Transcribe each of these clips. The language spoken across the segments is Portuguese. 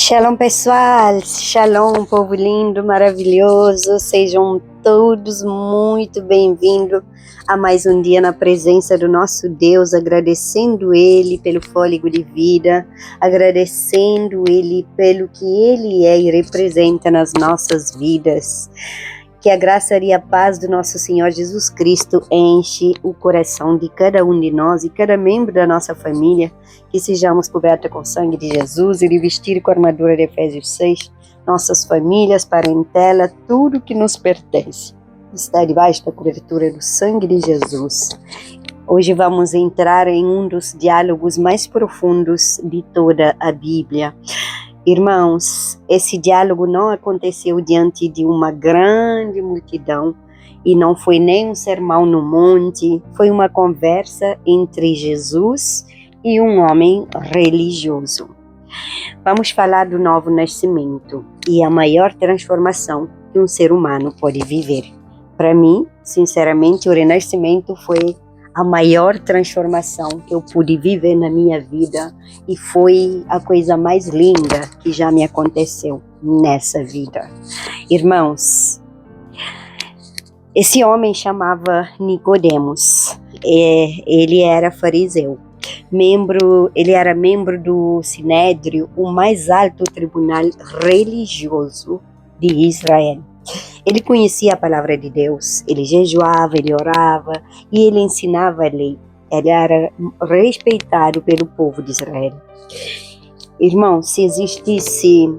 Shalom pessoal, shalom povo lindo, maravilhoso, sejam todos muito bem-vindos a mais um dia na presença do nosso Deus, agradecendo Ele pelo fôlego de vida, agradecendo Ele pelo que Ele é e representa nas nossas vidas. Que a graça e a paz do nosso Senhor Jesus Cristo enche o coração de cada um de nós e cada membro da nossa família, que sejamos cobertos com o sangue de Jesus e revestidos com a armadura de Efésios 6, nossas famílias, parentela, tudo que nos pertence está debaixo da cobertura do sangue de Jesus. Hoje vamos entrar em um dos diálogos mais profundos de toda a Bíblia. Irmãos, esse diálogo não aconteceu diante de uma grande multidão e não foi nem um sermão no monte, foi uma conversa entre Jesus e um homem religioso. Vamos falar do novo nascimento e a maior transformação que um ser humano pode viver. Para mim, sinceramente, o renascimento foi a maior transformação que eu pude viver na minha vida e foi a coisa mais linda que já me aconteceu nessa vida. Irmãos, esse homem chamava Nicodemos, ele era fariseu, ele era membro do Sinédrio, o mais alto tribunal religioso de Israel. Ele conhecia a palavra de Deus, ele jejuava, ele orava e ele ensinava a lei. Ele era respeitado pelo povo de Israel. Irmão, se existisse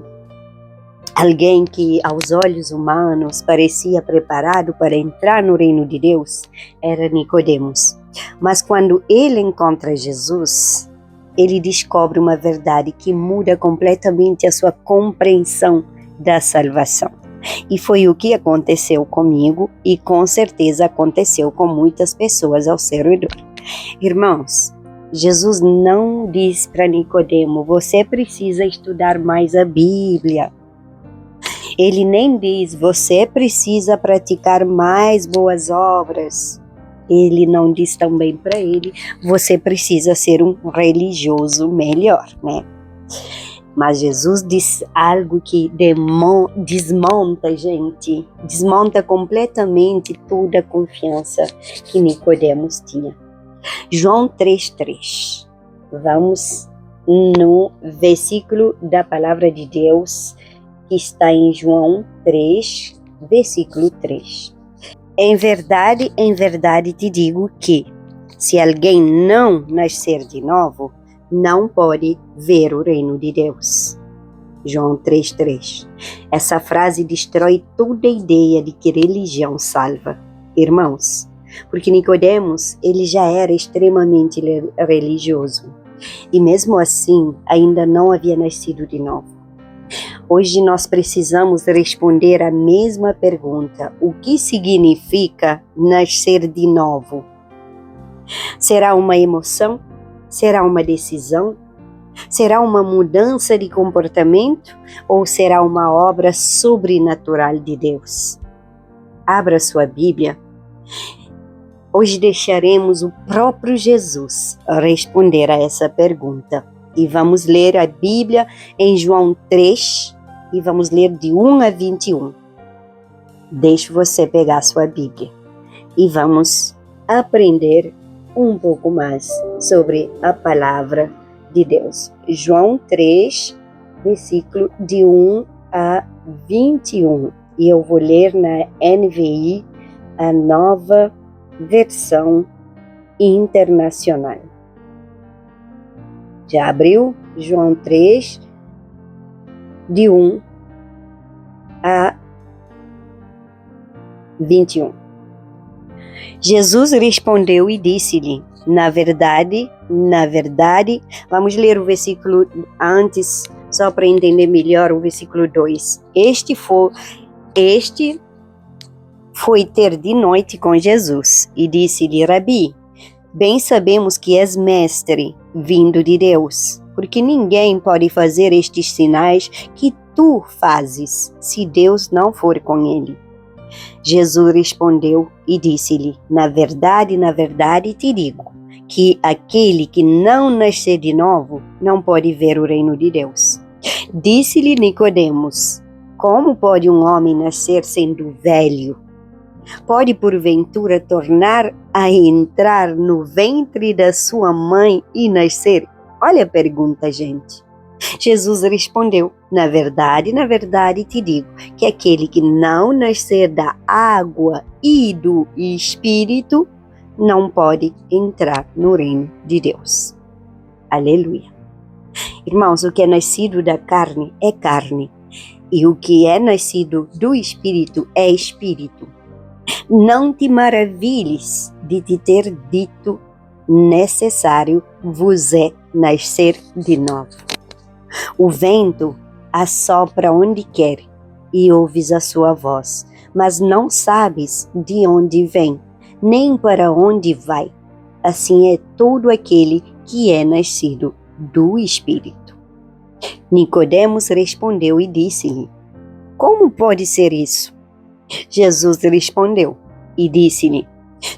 alguém que aos olhos humanos parecia preparado para entrar no reino de Deus, era Nicodemos. Mas quando ele encontra Jesus, ele descobre uma verdade que muda completamente a sua compreensão da salvação. E foi o que aconteceu comigo e com certeza aconteceu com muitas pessoas ao seu redor. Irmãos, Jesus não diz para Nicodemo, você precisa estudar mais a Bíblia. Ele nem diz, você precisa praticar mais boas obras. Ele não diz também para ele, você precisa ser um religioso melhor, né? Mas Jesus diz algo que desmonta completamente toda a confiança que Nicodemos tinha. João 3:3. Vamos no versículo da palavra de Deus que está em João 3, versículo 3. Em verdade te digo que, se alguém não nascer de novo, não pode ver o reino de Deus. João 3:3. Essa frase destrói toda a ideia de que religião salva. Irmãos, porque Nicodemos, ele já era extremamente religioso. E mesmo assim, ainda não havia nascido de novo. Hoje nós precisamos responder a mesma pergunta. O que significa nascer de novo? Será uma emoção? Será uma decisão? Será uma mudança de comportamento? Ou será uma obra sobrenatural de Deus? Abra sua Bíblia. Hoje deixaremos o próprio Jesus responder a essa pergunta. E vamos ler a Bíblia em João 3 e vamos ler de 1 a 21. Deixe você pegar a sua Bíblia e vamos aprender um pouco mais sobre a palavra de Deus. João 3, versículo de 1 a 21. E eu vou ler na NVI, a nova versão internacional. Já abriu? João 3, de 1 a 21. Jesus respondeu e disse-lhe, na verdade, vamos ler o versículo antes, só para entender melhor o versículo 2. Este foi ter de noite com Jesus e disse-lhe, Rabi, bem sabemos que és mestre, vindo de Deus, porque ninguém pode fazer estes sinais que tu fazes, se Deus não for com ele. Jesus respondeu e disse-lhe, na verdade te digo, que aquele que não nascer de novo não pode ver o reino de Deus. Disse-lhe Nicodemos: como pode um homem nascer sendo velho? Pode porventura tornar a entrar no ventre da sua mãe e nascer? Olha a pergunta, gente. Jesus respondeu: na verdade te digo, que aquele que não nascer da água e do Espírito não pode entrar no reino de Deus. Aleluia. Irmãos, o que é nascido da carne é carne, e o que é nascido do Espírito é Espírito. Não te maravilhes de te ter dito: necessário vos é nascer de novo. O vento assopra onde quer e ouves a sua voz, mas não sabes de onde vem, nem para onde vai. Assim é todo aquele que é nascido do Espírito. Nicodemos respondeu e disse-lhe: como pode ser isso? Jesus respondeu e disse-lhe: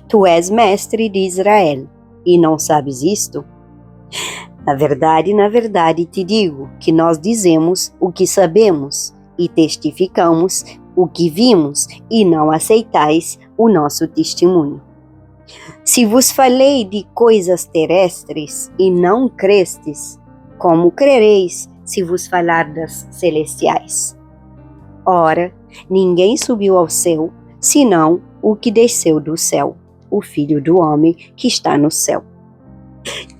tu és mestre de Israel e não sabes isto? Na verdade te digo que nós dizemos o que sabemos e testificamos o que vimos e não aceitais o nosso testemunho. Se vos falei de coisas terrestres e não crestes, como crereis se vos falar das celestiais? Ora, ninguém subiu ao céu, senão o que desceu do céu, o Filho do Homem que está no céu.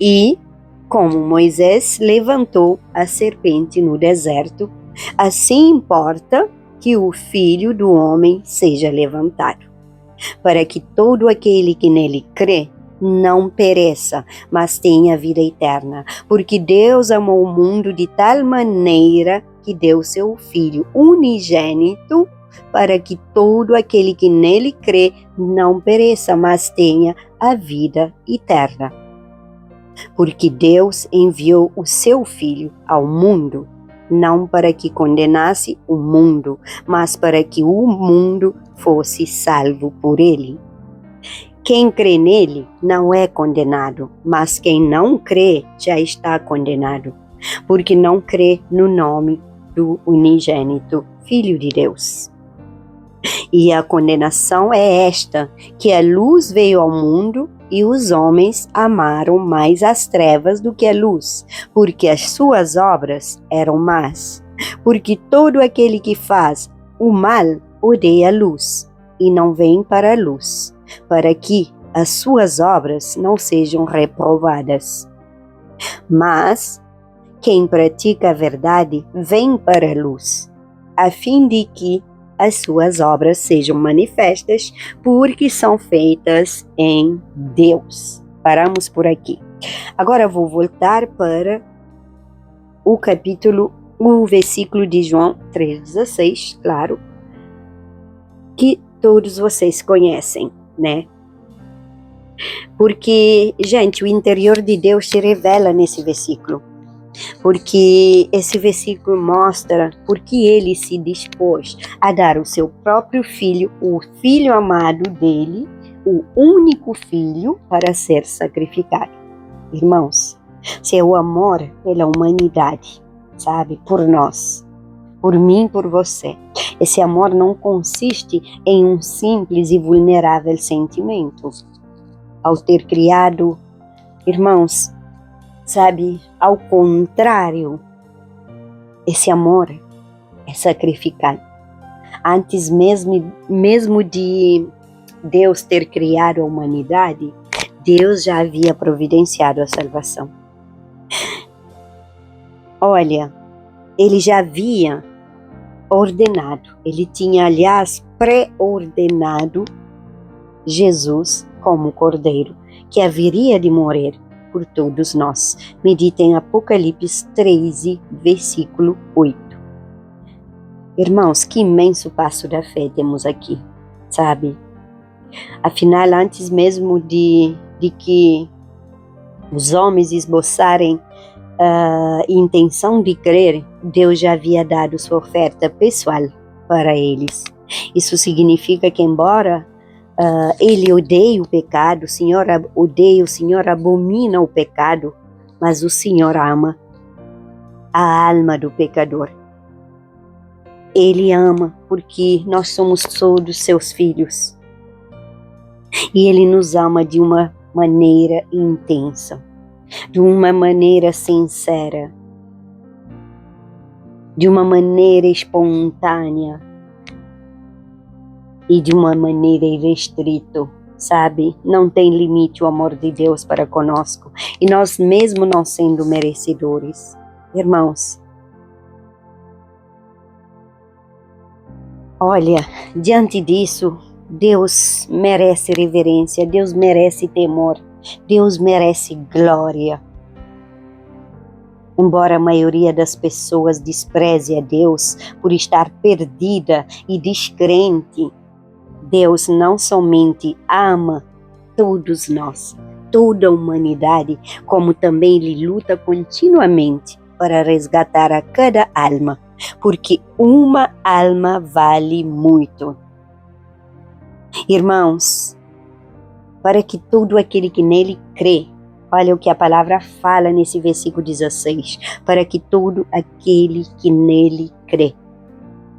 E, como Moisés levantou a serpente no deserto, assim importa que o Filho do Homem seja levantado, para que todo aquele que nele crê não pereça, mas tenha vida eterna. Porque Deus amou o mundo de tal maneira que deu seu Filho unigênito, para que todo aquele que nele crê não pereça, mas tenha a vida eterna. Porque Deus enviou o seu Filho ao mundo, não para que condenasse o mundo, mas para que o mundo fosse salvo por ele. Quem crê nele não é condenado, mas quem não crê já está condenado, porque não crê no nome do unigênito Filho de Deus. E a condenação é esta, que a luz veio ao mundo e os homens amaram mais as trevas do que a luz, porque as suas obras eram más. Porque todo aquele que faz o mal odeia a luz e não vem para a luz, para que as suas obras não sejam reprovadas. Mas quem pratica a verdade vem para a luz, a fim de que as suas obras sejam manifestas, porque são feitas em Deus. Paramos por aqui. Agora vou voltar para o versículo de João 3,16, claro, que todos vocês conhecem, né? Porque, gente, o interior de Deus se revela nesse versículo. Porque esse versículo mostra porque ele se dispôs a dar o seu próprio filho, o filho amado dele, o único filho, para ser sacrificado. Irmãos, seu amor pela humanidade, sabe, por nós, por mim, por você. Esse amor não consiste em um simples e vulnerável sentimento. Ao ter criado, irmãos, sabe, ao contrário, esse amor é sacrificado. Antes mesmo de Deus ter criado a humanidade, Deus já havia providenciado a salvação. Olha, ele já havia ordenado, ele tinha, aliás, pré-ordenado Jesus como cordeiro, que haveria de morrer por todos nós. Medita em Apocalipse 13, versículo 8. Irmãos, que imenso passo da fé temos aqui, sabe? Afinal, antes mesmo de que os homens esboçarem a intenção de crer, Deus já havia dado sua oferta pessoal para eles. Isso significa que, embora ele odeia o pecado, o Senhor odeia, o Senhor abomina o pecado, mas o Senhor ama. a alma do pecador. Ele ama porque nós somos todos seus filhos. E Ele nos ama de uma maneira intensa, de uma maneira sincera, de uma maneira espontânea e de uma maneira irrestrita, sabe? Não tem limite o amor de Deus para conosco. E nós mesmo não sendo merecedores. Irmãos, olha, diante disso, Deus merece reverência, Deus merece temor, Deus merece glória. Embora a maioria das pessoas despreze a Deus por estar perdida e descrente, Deus não somente ama todos nós, toda a humanidade, como também Ele luta continuamente para resgatar a cada alma, porque uma alma vale muito. Irmãos, para que todo aquele que nele crê, olha o que a palavra fala nesse versículo 16, para que todo aquele que nele crê.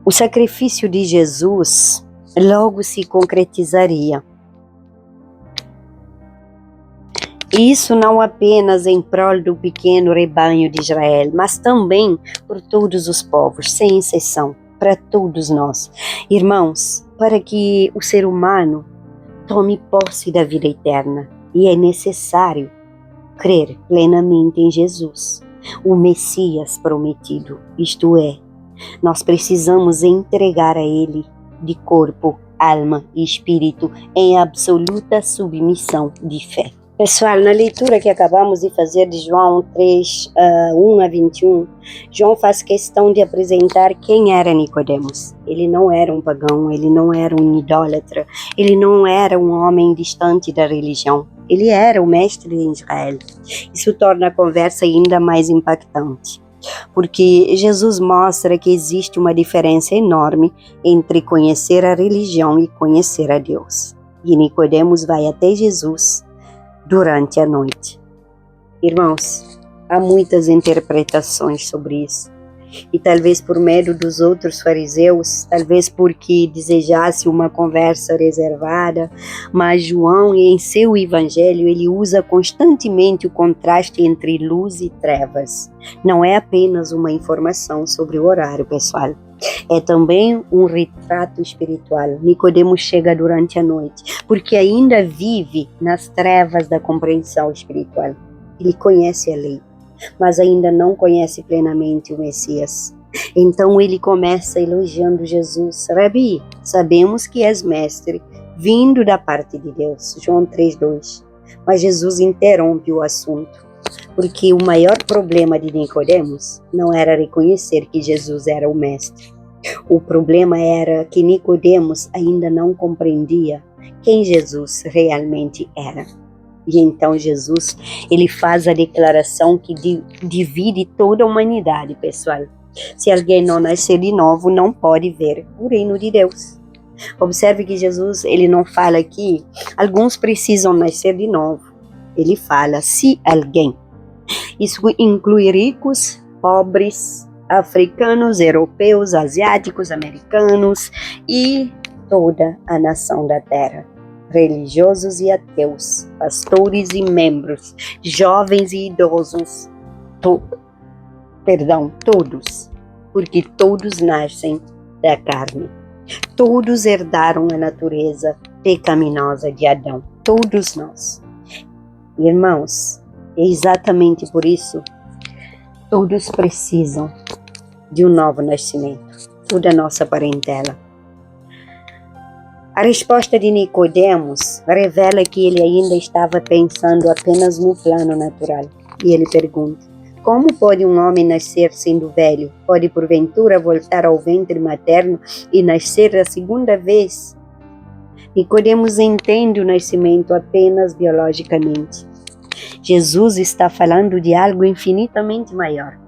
O sacrifício de Jesus logo se concretizaria. Isso não apenas em prol do pequeno rebanho de Israel, mas também por todos os povos, sem exceção, para todos nós. Irmãos, para que o ser humano tome posse da vida eterna, e é necessário crer plenamente em Jesus, o Messias prometido, isto é, nós precisamos entregar a Ele de corpo, alma e espírito em absoluta submissão de fé. Pessoal, na leitura que acabamos de fazer de João 3, 1 a 21, João faz questão de apresentar quem era Nicodemos. Ele não era um pagão, ele não era um idólatra, ele não era um homem distante da religião. Ele era o mestre de Israel. Isso torna a conversa ainda mais impactante, porque Jesus mostra que existe uma diferença enorme entre conhecer a religião e conhecer a Deus. E Nicodemos vai até Jesus durante a noite. Irmãos, há muitas interpretações sobre isso. E talvez por medo dos outros fariseus, talvez porque desejasse uma conversa reservada, mas João, em seu evangelho, ele usa constantemente o contraste entre luz e trevas. Não é apenas uma informação sobre o horário, pessoal. É também um retrato espiritual. Nicodemos chega durante a noite, porque ainda vive nas trevas da compreensão espiritual. Ele conhece a lei, mas ainda não conhece plenamente o Messias. Então ele começa elogiando Jesus. Rabi, sabemos que és mestre, vindo da parte de Deus. João 3:2. Mas Jesus interrompe o assunto, porque o maior problema de Nicodemos não era reconhecer que Jesus era o mestre. O problema era que Nicodemos ainda não compreendia quem Jesus realmente era. E então Jesus, ele faz a declaração que divide toda a humanidade, pessoal. Se alguém não nascer de novo, não pode ver o reino de Deus. Observe que Jesus, ele não fala aqui, alguns precisam nascer de novo. Ele fala, se alguém. Isso inclui ricos, pobres, africanos, europeus, asiáticos, americanos e toda a nação da terra. Religiosos e ateus, pastores e membros, jovens e idosos, todos, porque todos nascem da carne. Todos herdaram a natureza pecaminosa de Adão, todos nós. Irmãos, é exatamente por isso, todos precisam de um novo nascimento, toda a nossa parentela. A resposta de Nicodemos revela que ele ainda estava pensando apenas no plano natural. E ele pergunta, como pode um homem nascer sendo velho? Pode porventura voltar ao ventre materno e nascer a segunda vez? Nicodemos entende o nascimento apenas biologicamente. Jesus está falando de algo infinitamente maior.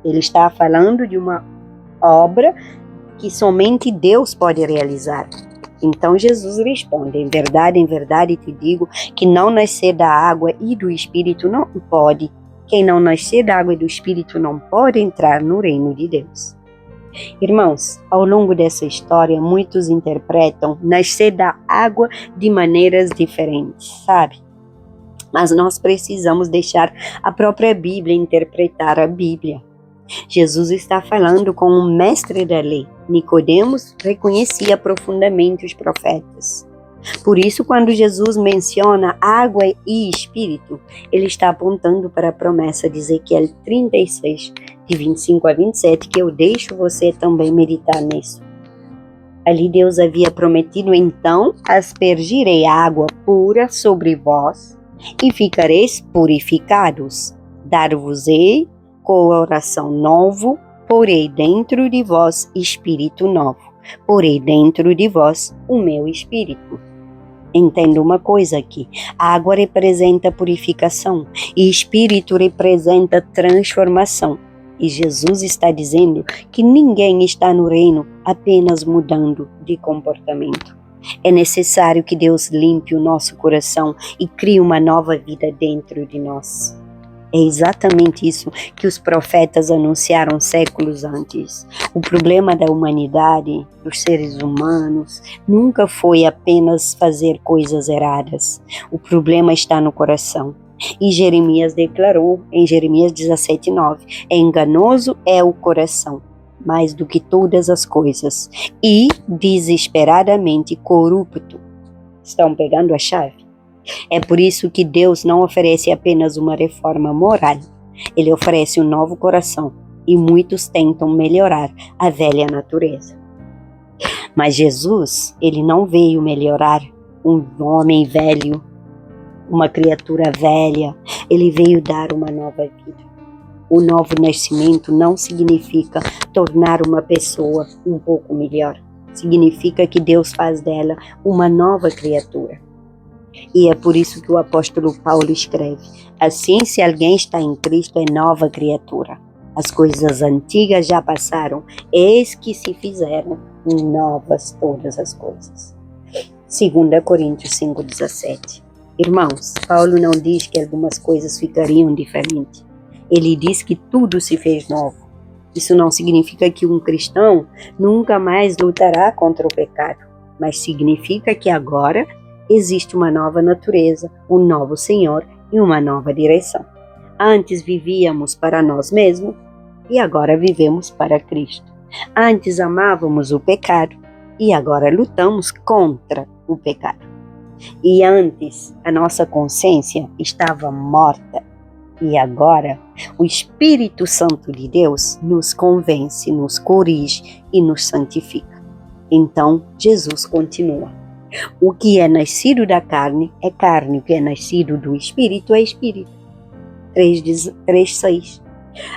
Ele está falando de uma obra que somente Deus pode realizar. Então Jesus responde, em verdade te digo, que não nascer da água e do Espírito não pode Quem não nascer da água e do Espírito não pode entrar no reino de Deus. Irmãos, ao longo dessa história, muitos interpretam nascer da água de maneiras diferentes, sabe? Mas nós precisamos deixar a própria Bíblia interpretar a Bíblia. Jesus está falando com o mestre da lei. Nicodemos reconhecia profundamente os profetas. Por isso, quando Jesus menciona água e espírito, ele está apontando para a promessa de Ezequiel 36, de 25 a 27, que eu deixo você também meditar nisso. Ali Deus havia prometido: então aspergirei água pura sobre vós e ficareis purificados. Dar-vos-ei coração novo, porei dentro de vós espírito novo. Porei dentro de vós o meu espírito. Entenda uma coisa aqui: a água representa purificação e espírito representa transformação. E Jesus está dizendo que ninguém está no reino apenas mudando de comportamento. É necessário que Deus limpe o nosso coração e crie uma nova vida dentro de nós. É exatamente isso que os profetas anunciaram séculos antes. O problema da humanidade, dos seres humanos, nunca foi apenas fazer coisas erradas. O problema está no coração. E Jeremias declarou, em Jeremias 17:9, enganoso é o coração, mais do que todas as coisas, e desesperadamente corrupto. Estão pegando a chave? É por isso que Deus não oferece apenas uma reforma moral. Ele oferece um novo coração e muitos tentam melhorar a velha natureza. Mas Jesus, ele não veio melhorar um homem velho, uma criatura velha. Ele veio dar uma nova vida. O novo nascimento não significa tornar uma pessoa um pouco melhor. Significa que Deus faz dela uma nova criatura. E é por isso que o apóstolo Paulo escreve: assim, se alguém está em Cristo, é nova criatura. As coisas antigas já passaram, eis que se fizeram novas todas as coisas. 2 Coríntios 5:17. Irmãos, Paulo não diz que algumas coisas ficariam diferentes. Ele diz que tudo se fez novo. Isso não significa que um cristão nunca mais lutará contra o pecado, mas significa que agora existe uma nova natureza, um novo Senhor e uma nova direção. Antes vivíamos para nós mesmos e agora vivemos para Cristo. Antes amávamos o pecado e agora lutamos contra o pecado. E antes a nossa consciência estava morta e agora o Espírito Santo de Deus nos convence, nos corrige e nos santifica. Então Jesus continua: o que é nascido da carne é carne, o que é nascido do Espírito é Espírito. 3:6.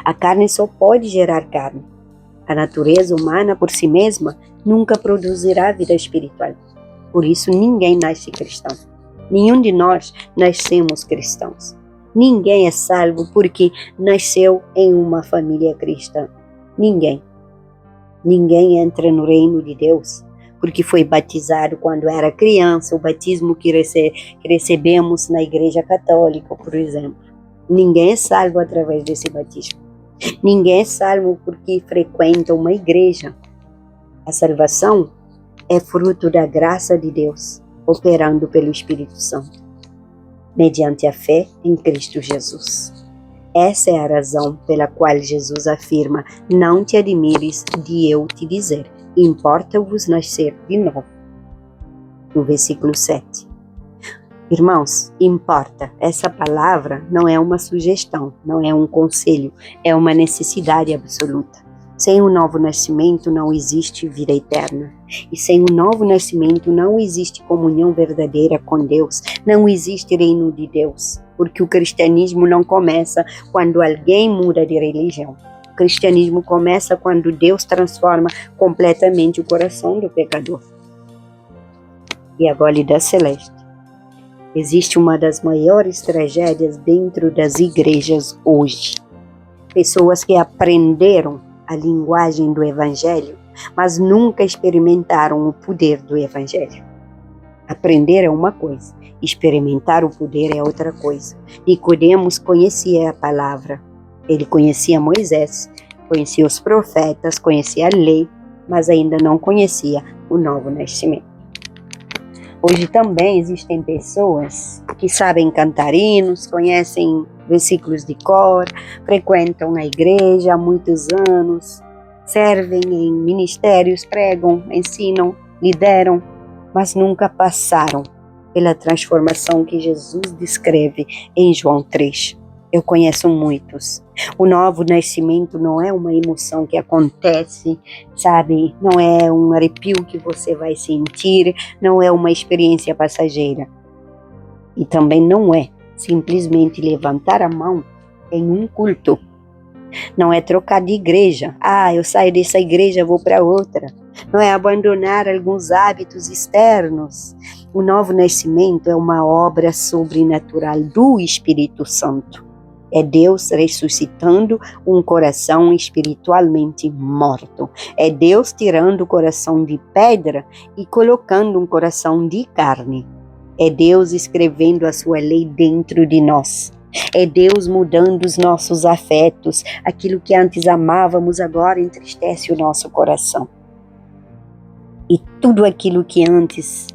A carne só pode gerar carne. A natureza humana por si mesma nunca produzirá vida espiritual. Por isso ninguém nasce cristão. Nenhum de nós nascemos cristãos. Ninguém é salvo porque nasceu em uma família cristã. Ninguém. Ninguém entra no reino de Deus porque foi batizado quando era criança, o batismo que recebemos na Igreja Católica, por exemplo. Ninguém é salvo através desse batismo. Ninguém é salvo porque frequenta uma igreja. A salvação é fruto da graça de Deus, operando pelo Espírito Santo, mediante a fé em Cristo Jesus. Essa é a razão pela qual Jesus afirma: não te admires de eu te dizer, importa-vos nascer de novo. No versículo 7. Irmãos, importa. Essa palavra não é uma sugestão, não é um conselho, é uma necessidade absoluta. Sem o novo nascimento não existe vida eterna. E sem o novo nascimento não existe comunhão verdadeira com Deus, não existe reino de Deus. Porque o cristianismo não começa quando alguém muda de religião. O cristianismo começa quando Deus transforma completamente o coração do pecador. E a Gólida Celeste. Existe uma das maiores tragédias dentro das igrejas hoje. Pessoas que aprenderam a linguagem do Evangelho, mas nunca experimentaram o poder do Evangelho. Aprender é uma coisa, experimentar o poder é outra coisa. Nicodemos conhecia a palavra, ele conhecia Moisés, conhecia os profetas, conhecia a lei, mas ainda não conhecia o novo nascimento. Hoje também existem pessoas que sabem cantar hinos, conhecem versículos de cor, frequentam a igreja há muitos anos, servem em ministérios, pregam, ensinam, lideram, mas nunca passaram pela transformação que Jesus descreve em João 3. Eu conheço muitos. O novo nascimento não é uma emoção que acontece, sabe? Não é um arrepio que você vai sentir, não é uma experiência passageira. E também não é simplesmente levantar a mão em um culto. Não é trocar de igreja. Eu saio dessa igreja, vou para outra. Não é abandonar alguns hábitos externos. O novo nascimento é uma obra sobrenatural do Espírito Santo. É Deus ressuscitando um coração espiritualmente morto. É Deus tirando o coração de pedra e colocando um coração de carne. É Deus escrevendo a sua lei dentro de nós. É Deus mudando os nossos afetos. Aquilo que antes amávamos agora entristece o nosso coração. E tudo aquilo que antes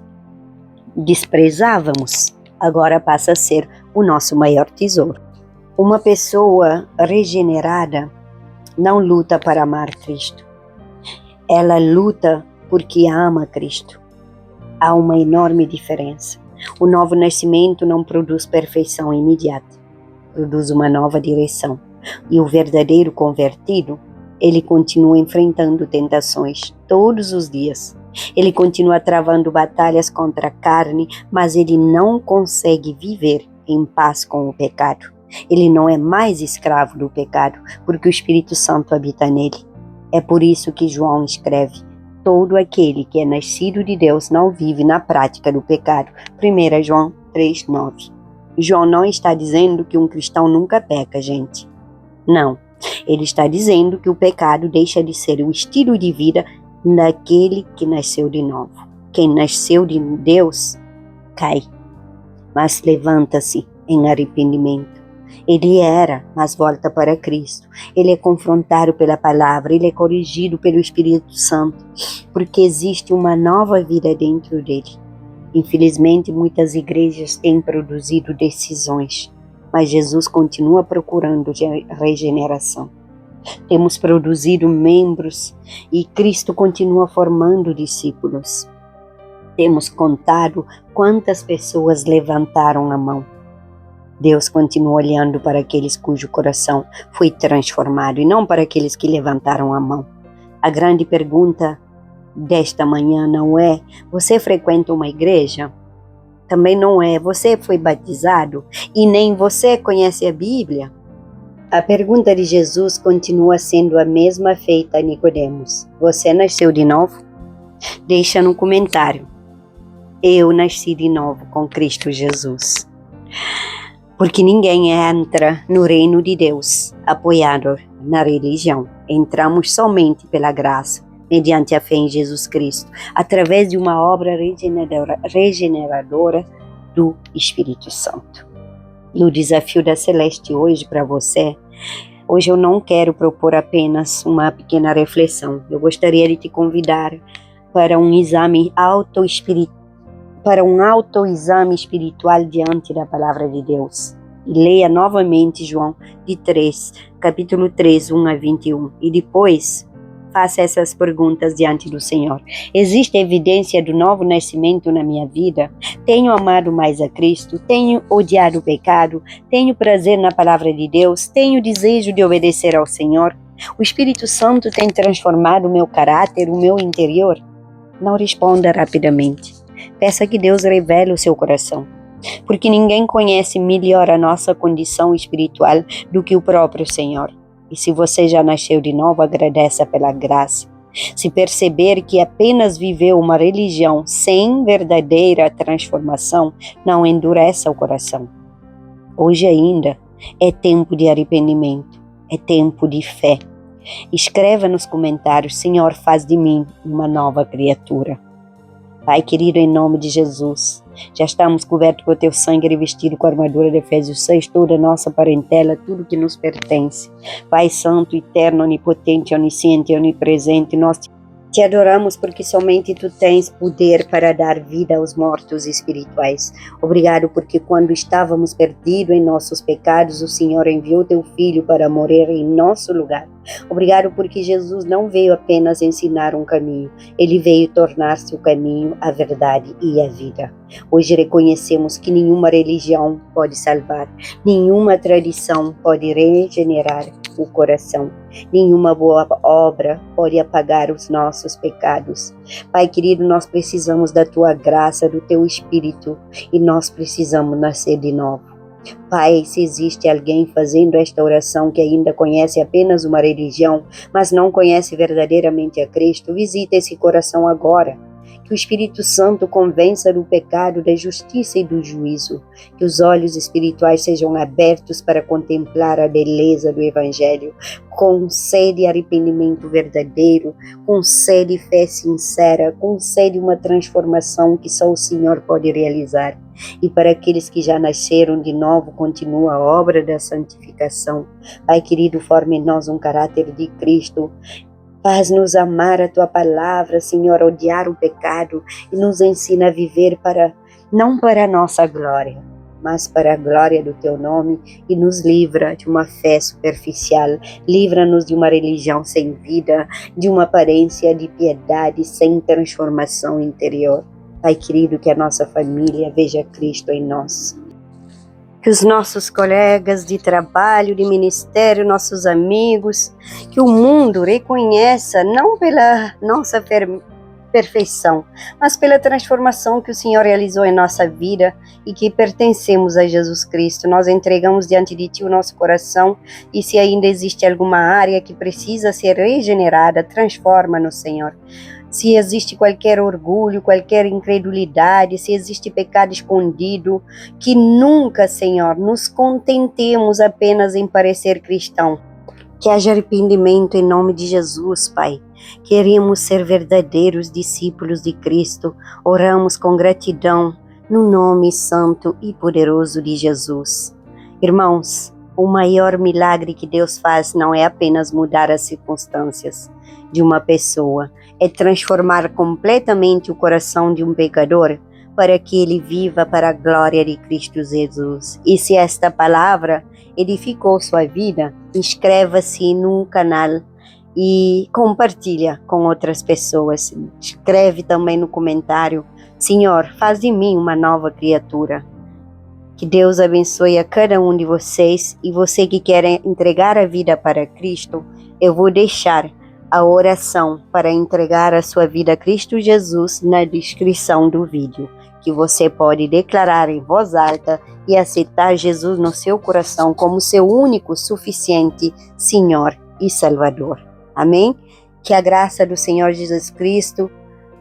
desprezávamos agora passa a ser o nosso maior tesouro. Uma pessoa regenerada não luta para amar Cristo. Ela luta porque ama Cristo. Há uma enorme diferença. O novo nascimento não produz perfeição imediata. Produz uma nova direção. E o verdadeiro convertido, ele continua enfrentando tentações todos os dias. Ele continua travando batalhas contra a carne, mas ele não consegue viver em paz com o pecado. Ele não é mais escravo do pecado, porque o Espírito Santo habita nele. É por isso que João escreve: todo aquele que é nascido de Deus não vive na prática do pecado. 1 João 3,9. João não está dizendo que um cristão nunca peca, gente. Não. Ele está dizendo que o pecado deixa de ser o estilo de vida daquele que nasceu de novo. Quem nasceu de Deus cai, mas levanta-se em arrependimento. Ele era, mas volta para Cristo. Ele é confrontado pela palavra, ele é corrigido pelo Espírito Santo, porque existe uma nova vida dentro dele. Infelizmente, muitas igrejas têm produzido decisões, mas Jesus continua procurando regeneração. Temos produzido membros e Cristo continua formando discípulos. Temos contado quantas pessoas levantaram a mão. Deus continua olhando para aqueles cujo coração foi transformado e não para aqueles que levantaram a mão. A grande pergunta desta manhã não é: você frequenta uma igreja? Também não é: você foi batizado? E nem você conhece a Bíblia? A pergunta de Jesus continua sendo a mesma feita a Nicodemos: você nasceu de novo? Deixa no comentário: eu nasci de novo com Cristo Jesus. Porque ninguém entra no reino de Deus apoiado na religião. Entramos somente pela graça, mediante a fé em Jesus Cristo, através de uma obra regeneradora do Espírito Santo. E o desafio da Celeste hoje para você, hoje eu não quero propor apenas uma pequena reflexão. Eu gostaria de te convidar para um autoexame espiritual diante da palavra de Deus. E leia novamente João capítulo 3, 1 a 21. E depois faça essas perguntas diante do Senhor. Existe evidência do novo nascimento na minha vida? Tenho amado mais a Cristo? Tenho odiado o pecado? Tenho prazer na palavra de Deus? Tenho desejo de obedecer ao Senhor? O Espírito Santo tem transformado o meu caráter, o meu interior? Não responda rapidamente. Peça que Deus revele o seu coração, porque ninguém conhece melhor a nossa condição espiritual do que o próprio Senhor. E se você já nasceu de novo, agradeça pela graça. Se perceber que apenas viveu uma religião sem verdadeira transformação, não endureça o coração. Hoje ainda é tempo de arrependimento, é tempo de fé. Escreva nos comentários: Senhor, faz de mim uma nova criatura. Pai querido, em nome de Jesus, já estamos cobertos com o teu sangue, revestido com a armadura de Efésios 6, toda a nossa parentela, tudo que nos pertence. Pai santo, eterno, onipotente, onisciente, onipresente, nós te adoramos porque somente tu tens poder para dar vida aos mortos espirituais. Obrigado porque quando estávamos perdidos em nossos pecados, o Senhor enviou teu Filho para morrer em nosso lugar. Obrigado porque Jesus não veio apenas ensinar um caminho, ele veio tornar-se o caminho, a verdade e a vida. Hoje reconhecemos que nenhuma religião pode salvar, nenhuma tradição pode regenerar o coração, nenhuma boa obra pode apagar os nossos pecados. Pai querido, nós precisamos da tua graça, do teu Espírito, e nós precisamos nascer de novo. Pai, se existe alguém fazendo esta oração que ainda conhece apenas uma religião, mas não conhece verdadeiramente a Cristo, visita esse coração agora. Que o Espírito Santo convença do pecado, da justiça e do juízo. Que os olhos espirituais sejam abertos para contemplar a beleza do Evangelho. Concede arrependimento verdadeiro, concede fé sincera, concede uma transformação que só o Senhor pode realizar. E para aqueles que já nasceram de novo, continua a obra da santificação. Pai querido, forme em nós um caráter de Cristo. Faz-nos amar a tua palavra, Senhor, odiar o pecado e nos ensina a viver não para a nossa glória, mas para a glória do teu nome, e nos livra de uma fé superficial, livra-nos de uma religião sem vida, de uma aparência de piedade sem transformação interior. Pai querido, que a nossa família veja Cristo em nós. Que os nossos colegas de trabalho, de ministério, nossos amigos, que o mundo reconheça não pela nossa perfeição, mas pela transformação que o Senhor realizou em nossa vida e que pertencemos a Jesus Cristo. Nós entregamos diante de Ti o nosso coração, e se ainda existe alguma área que precisa ser regenerada, transforma-nos, Senhor. Se existe qualquer orgulho, qualquer incredulidade, se existe pecado escondido, que nunca, Senhor, nos contentemos apenas em parecer cristão. Que haja arrependimento em nome de Jesus, Pai. Queremos ser verdadeiros discípulos de Cristo. Oramos com gratidão no nome santo e poderoso de Jesus. Irmãos, o maior milagre que Deus faz não é apenas mudar as circunstâncias de uma pessoa, é transformar completamente o coração de um pecador para que ele viva para a glória de Cristo Jesus. E se esta palavra edificou sua vida, inscreva-se no canal e compartilha com outras pessoas. Escreve também no comentário: Senhor, faz de mim uma nova criatura. Que Deus abençoe a cada um de vocês, e você que quer entregar a vida para Cristo, eu vou deixar a oração para entregar a sua vida a Cristo Jesus na descrição do vídeo, que você pode declarar em voz alta e aceitar Jesus no seu coração como seu único, suficiente Senhor e Salvador. Amém? Que a graça do Senhor Jesus Cristo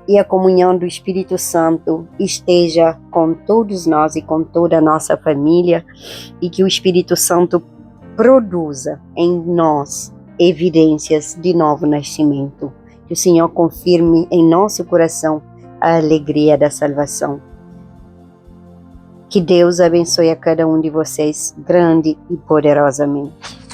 e a comunhão do Espírito Santo esteja com todos nós e com toda a nossa família, e que o Espírito Santo produza em nós evidências de novo nascimento. Que o Senhor confirme em nosso coração a alegria da salvação. Que Deus abençoe a cada um de vocês grande e poderosamente.